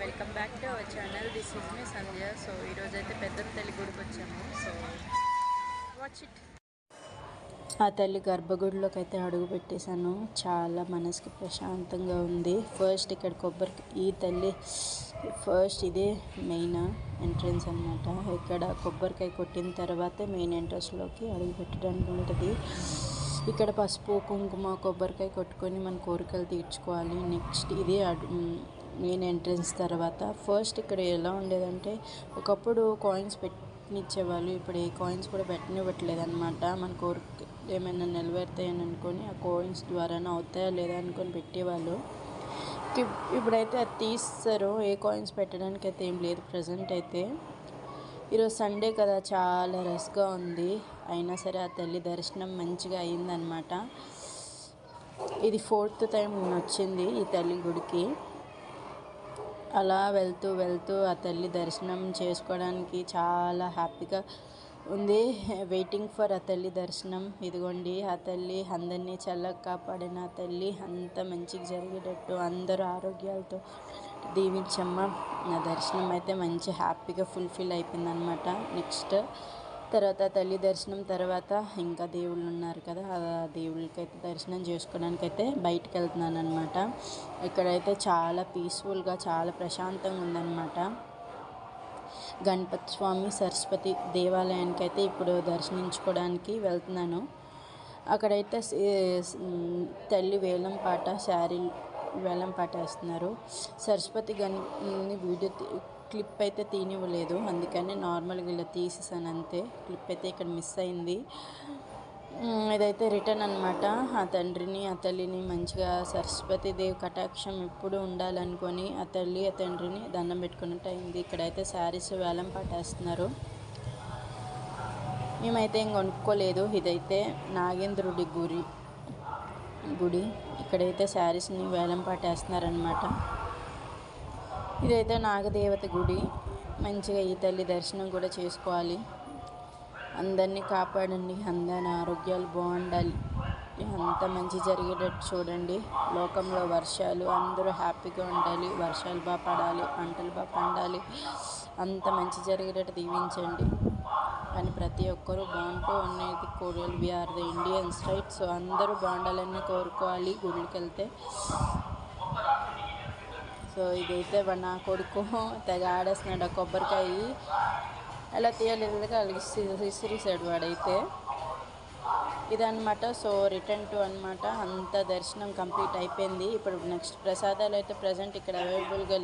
Welcome back to our channel. This is me Sandhya. So ఈరోజైతే పెద్దమ్మ తల్లి గుడికి వచ్చాము. So watch it. ఆ తల్లి గర్భగుడిలోకి అయితే అడుగు పెట్టేశాను. చాలా మనసుకి ప్రశాంతంగా ఉంది. ఫస్ట్ ఇక్కడ ఈ తల్లి ఫస్ట్ ఇదే మెయిన్ ఎంట్రన్స్ అనమాట. ఇక్కడ కొబ్బరికాయ కొట్టిన తర్వాతే మెయిన్ ఎంట్రన్స్లోకి అడుగు పెట్టడానికి ఉంటుంది. ఇక్కడ పసుపు కుంకుమ కొబ్బరికాయ కొట్టుకొని మన కోరికలు తీర్చుకోవాలి. నెక్స్ట్ ఇదే మెయిన్ ఎంట్రన్స్. తర్వాత ఫస్ట్ ఇక్కడ ఎలా ఉండేదంటే ఒకప్పుడు కాయిన్స్ పెట్టినిచ్చేవాళ్ళు. ఇప్పుడు ఏ కాయిన్స్ కూడా పెట్టనివ్వట్లేదు అనమాట. మన కోరిక ఏమైనా నెరవేరుతాయని అనుకొని ఆ కాయిన్స్ ద్వారానే అవుతాయా లేదా అనుకొని పెట్టేవాళ్ళు. ఇప్పుడైతే అది తీస్తారు. ఏ కాయిన్స్ పెట్టడానికి అయితే ఏం లేదు ప్రజెంట్ అయితే. ఈరోజు సండే కదా, చాలా రష్గా ఉంది. అయినా సరే ఆ తల్లి దర్శనం మంచిగా అయిందనమాట. ఇది 4th టైం వచ్చింది ఈ తల్లి గుడికి. అలా వెళ్తూ ఆ తల్లి దర్శనం చేసుకోవడానికి చాలా హ్యాపీగా ఉంది. వెయిటింగ్ ఫర్ ఆ తల్లి దర్శనం. ఇదిగోండి ఆ తల్లి అందరినీ చల్లగా కాపాడిన ఆ తల్లి అంత మంచిగా జరిగేటట్టు అందరూ ఆరోగ్యాలతో దీవించమ్మ. నా దర్శనం అయితే మంచి హ్యాపీగా ఫుల్ఫిల్ అయిపోయింది అనమాట. నెక్స్ట్ తర్వాత తల్లి దర్శనం తర్వాత ఇంకా దేవుళ్ళు ఉన్నారు కదా, ఆ దేవుళ్ళకైతే దర్శనం చేసుకోవడానికైతే బయటకు వెళ్తున్నాను అనమాట. ఇక్కడైతే చాలా పీస్ఫుల్గా చాలా ప్రశాంతంగా ఉందన్నమాట. గణపతి స్వామి సరస్వతి దేవాలయానికి అయితే ఇప్పుడు దర్శించుకోవడానికి వెళ్తున్నాను. అక్కడైతే తల్లి వేలం పాట వేలం పాట వేస్తున్నారు. సరస్వతి వీడియో క్లిప్ అయితే తీనివ్వలేదు, అందుకని నార్మల్గా ఇలా తీసేసాను అంతే. క్లిప్ అయితే ఇక్కడ మిస్ అయింది. ఇదైతే రిటర్న్ అనమాట. ఆ తండ్రిని ఆ తల్లిని మంచిగా సరస్వతి దేవి కటాక్షం ఎప్పుడు ఉండాలనుకొని ఆ తల్లి ఆ తండ్రిని దండం పెట్టుకున్నట్టు అయింది. ఇక్కడైతే శారీస్ వేలం పాటేస్తున్నారు. మేమైతే ఏం కొనుక్కోలేదు. ఇదైతే నాగేంద్రుడి గుడి. ఇక్కడైతే శారీస్ని వేలం పాటేస్తున్నారనమాట. ఇదైతే నాగదేవత గుడి. మంచిగా ఈ తల్లి దర్శనం కూడా చేసుకోవాలి. అందరినీ కాపాడండి, అందరి ఆరోగ్యాలు బాగుండాలి, అంత మంచి జరిగేటట్టు చూడండి. లోకంలో వర్షాలు అందరూ హ్యాపీగా ఉండాలి, వర్షాలు బాగా పడాలి, పంటలు బాగా పండాలి, అంత మంచి జరిగేటట్టు దీవించండి. కానీ ప్రతి ఒక్కరూ బాగుంటూ అనేది కోరికలు. We are the Indians right. So అందరూ బాగుండాలని కోరుకోవాలి గుడికి వెళ్తే. సో ఇదైతే నా కొడుకు తెగ ఆడేస్తున్నాడు. ఆ కొబ్బరికాయ ఎలా తీయలేదు అలాగే విసిరిసాడు వాడైతే. ఇదన్నమాట. సో రిటర్న్ టు అనమాట. అంత దర్శనం కంప్లీట్ అయిపోయింది. ఇప్పుడు నెక్స్ట్ ప్రసాదాలు అయితే ప్రజెంట్ ఇక్కడ అవైలబుల్గా